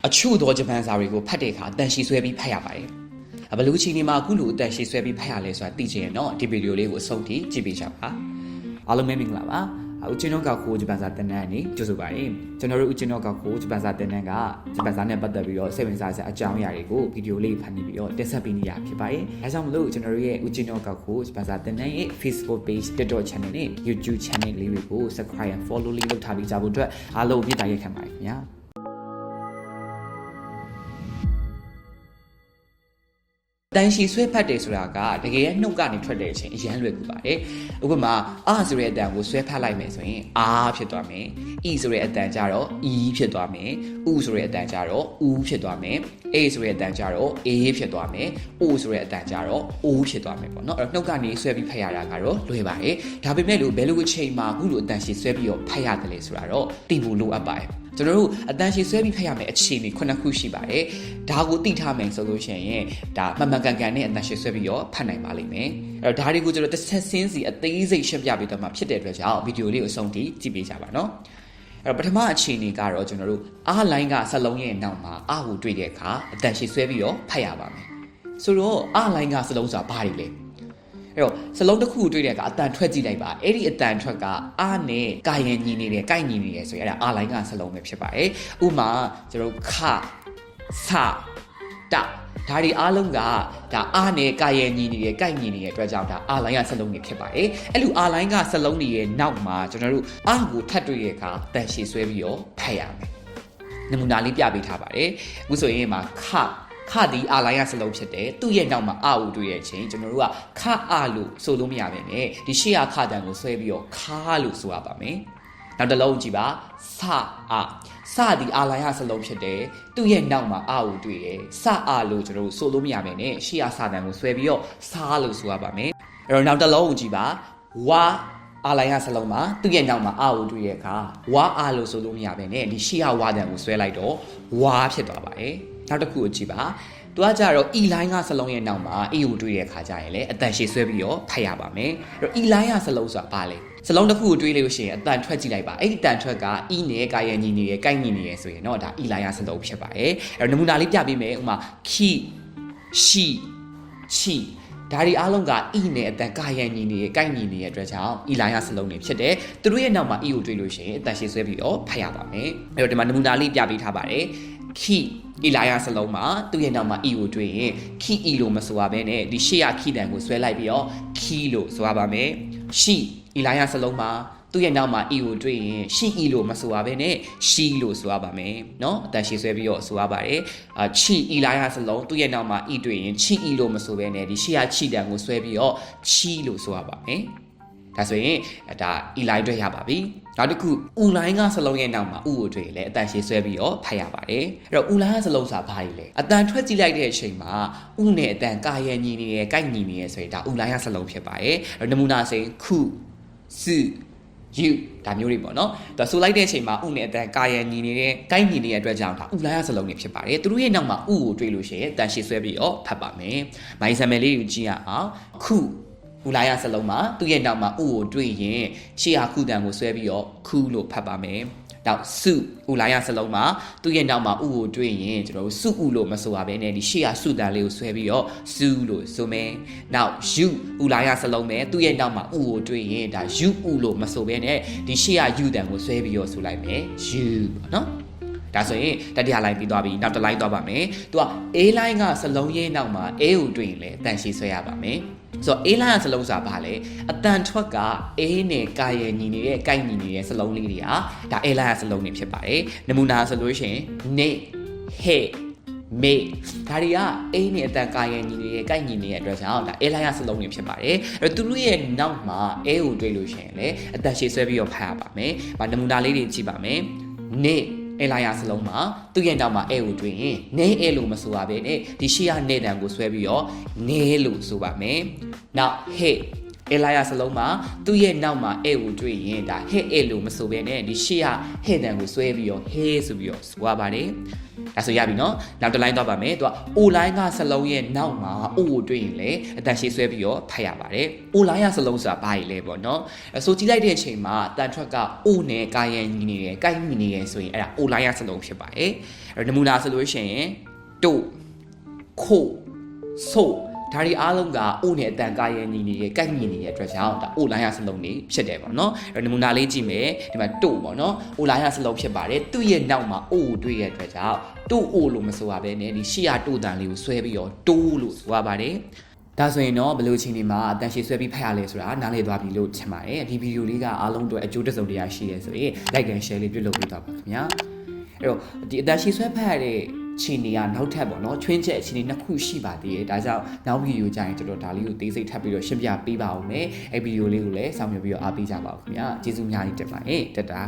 အချို့သောဂျပန်စာတွေကိုဖတ်တဲ့အခါအတန်ရှည်ဆွဲပြီးဖတ်ရပါတယ်ဘယ်လိုအချိန်ဒီမှာအခုလိုအတန်ရှည်ဆွဲပြီးဖတ်ရလဲဆိုတာသိချင်ရင်တော့ဒီဗီဒီယိုလေးကိုအဆုံးထိကြည့်ပေးကြပါအားလုံးမင်္ဂလာပါဦးချင်းတော့ကောက်ကိုဂျပန်စာသင်တန်းနေကြိုဆိုပါတယ်ကျွန်တော်တို့ဦးချင်းတော့ကောက်ကိုဂျပန်စာသင်တန်းကဂျပန်စာနဲ့ပတ်သက်ပြီးတော့စိတ်ဝင်စားစရာအကြောင်းအရာတွေကိုဗီဒီယိုလေးဖန်တီးပြီးတော့တင်ဆက်ပေးနေရဖြစ်ပါတယ်အဲကြောင့်မလို့ကျွန်တော်တို့ရဲ့ဦးချင်းတော့ကောက်ကိုဂျပန်စာသင်တန်းရဲ့ Facebook page TikTok channel နဲ့ YouTube channel လေးတွေကို subscribe and follow လေးလုပ်ထားပြီးကြဖို့အတွက်အားလုံးပြသရခံပါတယ်ခင်ဗျာတန်ရှည်ဆွဲဖတ်တယ်ဆိုတာကတကယ်နှုတ်ကနေထွက်တဲ့အချိန်အရန်လွယ်ကူပါတယ်ဥပမာအာဆိုတဲ့အတန်ကိုဆွဲဖတ်လိုက်မယ်ဆိုရင်အာဖြစ်သွားမယ်အီဆိုတဲ့အတန်ကြတော့အီဖြစ်သွားမယ်ဥဆိုတဲ့အတန်ကြတော့ဥဖြစ်သွားမယ်အေဆိုတဲ့အတန်ကြတော့အေဖြစ်သွားမယ်အိုဆိုတဲ့အတန်ကြတော့အိုးဖြစ်သွားမယ်ပေါ့နော်အဲ့တော့နှုတ်ကနေဆွဲပြီးဖတ်ရတာကတော့လွယ်ပါတယ်ဒါပေမဲ့လို့ဘယ်လိုအချိန်မှာအခုလိုအတန်ရှည်ဆွဲပြီးတော့ဖတ်ရတယ်လဲဆိုတာတော့သိဖို့လိုအပ်ပါတယ်ကျွန်တော်တို့အတန်ရှည်ဆွဲပြီးဖတ်ရမယ်အခြေအနေ9ခုရှိပါတယ်ဒါကိုသိထားမယ်ဆိုလို့ရှိရင်ဒါမှန်မှန်ကန်ကန်နဲ့အတန်ရှည်ဆွဲပြီးတော့ဖတ်နိုင်ပါလိမ့်မယ်အဲ့တော့ဒါတွေကိုကျွန်တော်တစ်ဆက်စင်းစီအသေးစိတ်ရှင်းပြပေးတော့မှဖြစ်တဲ့အတွက်ကြောင့်ဗီဒီယိုလေးကိုအဆုံးထိကြည့်ပေးကြပါနော်အဲ့တော့ပထမအခြေအနေကတော့ကျွန်တော်တို့အားလိုင်းကစလုံးရဲ့နောက်မှာအားကိုတွေ့တဲ့အခါအတန်ရှည်ဆွဲပြီးတော့ဖတ်ရပါမယ်ဆိုတော့အားလိုင်းကစလုံးဆိုတာဘာတွေလဲအဲ့တော့စလုံးတစ်ခုတွေ့တဲ့အခါအတန်ထွက်ကြည့်လိုက်ပါအဲ့ဒီအတန်ထွက်ကအာနဲ့ကာယံညီနေတယ်ကိုက်ညီနေတယ်ဆိုရင်အဲ့ဒါအာလိုင်းကစလုံးပဲဖြစ်ပါတယ်ဥပမာကျွန်တော်ခစတဒါဒီအားလုံးကဒါအာနဲ့ကာယံညီနေတယ်ကိုက်ညီနေတဲ့အတွက်ကြောင့်ဒါအာလိုင်းကစလုံးတွေဖြစ်ပါတယ်အဲ့လိုအာလိုင်းကစလုံးတွေရဲ့နောက်မှာကျွန်တော်တို့အာကိုထပ်တွေ့တဲ့အခါတန်ရှည်ဆွဲပြီးတော့ဖတ်ရမယ်နမူနာလေးပြပေးထားပါတယ်အခုဆိုရင်မှာခဒီအာလိုင်းကစလုံးဖြစ်တယ်သူ့ရဲ့နောက်မှာအာကိုတွေ့တဲ့အချိန်ကျွန်တော်တို့ကခအာလို့ဆိုလို့မရပါနဲ့ဒီရှေ့ကခတန်ကိုဆွဲပြီးတော့ခါလို့ဆိုရပါမယ်နောက်တစ်လုံးကြည့်ပါစဒီအာလိုင်းကစလုံးဖြစ်တယ်သူ့ရဲ့နောက်မှာအာကိုတွေ့တယ်စအာလို့ကျွန်တော်တို့ဆိုလို့မရပါနဲ့ရှေ့ကစတန်ကိုဆွဲပြီးတော့စားလို့ဆိုရပါမယ်အဲ့တော့နောက်တစ်လုံးကိုကြည့်ပါဝါအာလိုင်းကစလုံးမှာသူ့ရဲ့နောက်မှာအာကိုတွေ့တဲ့အခါဝါအာလို့ဆိုလို့မရပါနဲ့ဒီရှေ့ကဝါတန်ကိုဆွဲလိုက်တော့ဝါဖြစ်သွားပါတယ်နောက်တစ်ခုကိုကြည့်ပါသူကကြတော့ e line ကစလုံးရဲ့နောက်မှာ e ကိုတွေ့တဲ့အခါကျရင်လည်းအတန်ရှည်ဆွဲပြီးတော့ဖတ်ရပါမယ်အဲ့တော့ e line ကစလုံးဆိုတာဘာလဲစလုံးတစ်ခုကိုတွေးလို့ရှိရင်အတန်ထွက်ကြည့်လိုက်ပါအဲ့ဒီအတန်ထွက်က e နဲ့ကာယံညီနေရယ်ကိုက်ညီနေရယ်ဆိုရင်တော့ဒါ e line ကစလုံးဖြစ်ပါတယ်အဲ့တော့နမူနာလေးပြပေးမယ်ဥပမာခိရှိချီဒါဒီအားလုံးက e နဲ့အတန်ကာယံညီနေရယ်ကိုက်ညီနေရယ်အတွက်ကြောင့် e line ကစလုံးတွေဖြစ်တယ်သူတို့ရဲ့နောက်မှာ e ကိုတွေးလို့ရှိရင်အတန်ရှည်ဆွဲပြီးတော့ဖတ်ရပါမယ်အဲ့တော့ဒီမှာနမူနာလေးပြပေးထားပါတယ်ခိအီလာယာစလုံးမှာသူ့ရဲ့နောက်မှာ e ကိုတွေ့ရင်ခီ e လို့မဆိုရဘဲနဲ့ဒီရှေ့ရခီတန်ကိုဆွဲလိုက်ပြီးတော့ခီလို့ဆိုရပါမယ်ရှိအီလာယာစလုံးမှာသူ့ရဲ့နောက်မှာ e ကိုတွေ့ရင်ရှိ e လို့မဆိုရဘဲနဲ့ရှိလို့ဆိုရပါမယ်เนาะအတန်ရှည်ဆွဲပြီးတော့ဆိုရပါတယ်ချီအီလာယာစလုံးသူ့ရဲ့နောက်မှာ e တွေ့ရင်ချီ e လို့မဆိုဘဲနဲ့ဒီရှေ့ရချီတန်ကိုဆွဲပြီးတော့ချီလို့ဆိုရပါမယ်ဒါဆိုရင်ဒါ e line တွေ့ရပါပြီနောက်တစ်ခု u line ကစလုံးရဲ့နောက်မှာ u ကိုတွေ့ရင်လည်းအတန်ရှည်ဆွဲပြီးတော့ဖတ်ရပါတယ်အဲ့တော့ u line ကစလုံးဆိုတာဘာကြီးလဲအတန်ထွက်ကြည့်လိုက်တဲ့အချိန်မှာ u နဲ့အတန်ကာယံညီနေရယ်ကိုက်ညီနေရယ်ဆိုရင်ဒါ u line ကစလုံးဖြစ်ပါတယ်အဲ့တော့နမူနာဆိုရင်ခုစုယူဒါမျိုးတွေပေါ့နော်ဒါဆိုလိုက်တဲ့အချိန်မှာ u နဲ့အတန်ကာယံညီနေတယ်ကိုက်ညီနေတဲ့အတွက်ကြောင့်ဒါ u line ကစလုံးတွေဖြစ်ပါတယ်သူတို့ရဲ့နောက်မှာ u ကိုတွေ့လို့ရှိရင်အတန်ရှည်ဆွဲပြီးတော့ဖတ်ပါမယ်မိုင်းဆမ်မယ်လေးကိုကြည့်ရအောင်ခုဦးလာရစလုံးမှာသူ့ရဲ့နောက်မှာဥကိုတွေ့ရင်ရှေ့ဟာခုတန်ကိုဆွဲပြီးတော့ခုလို့ဖတ်ပါမယ်။နောက်စုဦးလာရစလုံးမှာသူ့ရဲ့နောက်မှာဥကိုတွေ့ရင်ကျွန်တော်တို့စုဥလို့မဆိုပါဘဲနဲ့ဒီရှေ့ဟာစုတန်လေးကိုဆွဲပြီးတော့စုလို့ဆိုမယ်။နောက်ယူဦးလာရစလုံးပဲသူ့ရဲ့နောက်မှာဥကိုတွေ့ရင်ဒါယူဥလို့မဆိုဘဲနဲ့ဒီရှေ့ဟာယူတန်ကိုဆွဲပြီးတော့ဆိုလိုက်မယ်။ယူပေါ့နော်။ဒါဆိုရင်တတိယ line ပြီးသွားပြီနောက်တစ် line သွားပါမယ်။သူက A line ကစလုံးရဲ့နောက်မှာ A ကိုတွေ့ရင်လည်းအတန်ရှည်ဆွဲရပါမယ်။ဆိုတော့ A line စလုံးဆိုတာဘာလဲအတန်ထွက်က A နဲ့ကာယံညီနေတဲ့ကိုက်ညီနေတဲ့စလုံးလေးတွေကဒါ A line စလုံးတွေဖြစ်ပါတယ်နမူနာဆိုလို့ရှိရင်နေဟေမေဒါတွေက A နဲ့အတန်ကာယံညီနေတဲ့ကိုက်ညီနေတဲ့အတွက်ကြောင့်ဒါ A line စလုံးတွေဖြစ်ပါတယ်အဲ့တော့သူတို့ရဲ့နောက်မှာ A ကိုတွေ့လို့ရှိရင်လည်းအတန်ရှည်ဆွဲပြီးတော့ဖတ်ရပါမယ်နမူနာလေးတွေကြည့်ပါမယ်နေအလာယာစလုံးမှာသူ့ရဲ့နောက်မှာအဲကိုတွေ့ရင်နဲအဲလို့မဆိုပါဘဲနဲ့ဒီရှေ့ရနေတန်ကိုဆွဲပြီးတော့နဲလို့ဆိုပါမယ်။နောက်ဟဲ့အလာယာစလုံးမှာသူ့ရဲ့နောက်မှာအဲကိုတွေ့ရင်ဒါဟဲ့အဲလို့မဆိုဘဲနဲ့ဒီရှေ့ရဟဲ့တန်ကိုဆွဲပြီးတော့ဟဲဆိုပြီးတော့ဆိုရပါတယ်။ဒါဆိုရပြီနော်။နောက်တစ် line သွားပါမယ်။သူက O line ကစလုံးရဲ့နောက်မှာ O ကိုတွေ့ရင်လည်းအတန်ရှည်ဆွဲပြီးတော့ဖတ်ရပါတယ်။ O line ကစလုံးဆိုတာဘာကြီးလဲပေါ့နော်။ဆိုကြည့်လိုက်တဲ့အချိန်မှာတန်ထွက်က O နဲ့ကာယံညီနေတယ်၊ကိုက်ညီနေတယ်ဆိုရင်အဲ့ဒါ O line ကစလုံးဖြစ်ပါတယ်။ အဲ့တော့နမူနာဆိုလို့ရှိရင်တို့ခို့ဆိုဒါတွေအားလုံးကအိုနဲ့အတန်ကာရဲ့ညီနေတဲ့ကိုက်ညီနေတဲ့အတွက်ကြောင့်ဒါအိုလိုင်းရစလုံးနေဖြစ်တယ်ပေါ့နော်အဲ့တော့နမူနာလေးကြည့်မယ်ဒီမှာတို့ပေါ့နော်အိုလိုင်းရစလုံးဖြစ်ပါတယ်သူ့ရဲ့နောက်မှာအိုကိုတွေ့ရတဲ့အတွက်ကြောင့်တို့အိုလို့မဆိုရဘဲနဲ့ဒီရှေ့ရတို့တန်လေးကိုဆွဲပြီးတော့တိုးလို့ဆိုရပါတယ်ဒါဆိုရင်တော့ဘယ်လိုချိန်ဒီမှာအတန်ရှည်ဆွဲပြီးဖတ်ရလဲဆိုတာနားလည်သွားပြီလို့ထင်ပါတယ်ဒီဗီဒီယိုလေးကအားလုံးအတွက်အကျိုးတစုံတရာရှိတယ်ဆိုရင် like and share လေးပြုလုပ်ပေးတော့ပါခင်ဗျာအဲ့တော့ဒီအတန်ရှည်ဆွဲဖတ်ရတဲ့ခြေနေကနောက်ထပ်ပေါ့နော်ချွင်းချက်အခြေအနေနှစ်ခုရှိပါသေးတယ်ဒါကြောင့်နောက်ဗီဒီယိုကြရင်ကျွန်တော်ဒါလေးကိုသေးစိတ်ထပ်ပြီးတော့ရှင်းပြပေးပါဦးမယ်အဲ့ဗီဒီယိုလေးကိုလည်းဆောင်ရွက်ပြီးတော့အားပေးကြပါဦးခင်ဗျာကျေးဇူးအများကြီးတင်ပါတယ်တက်တာ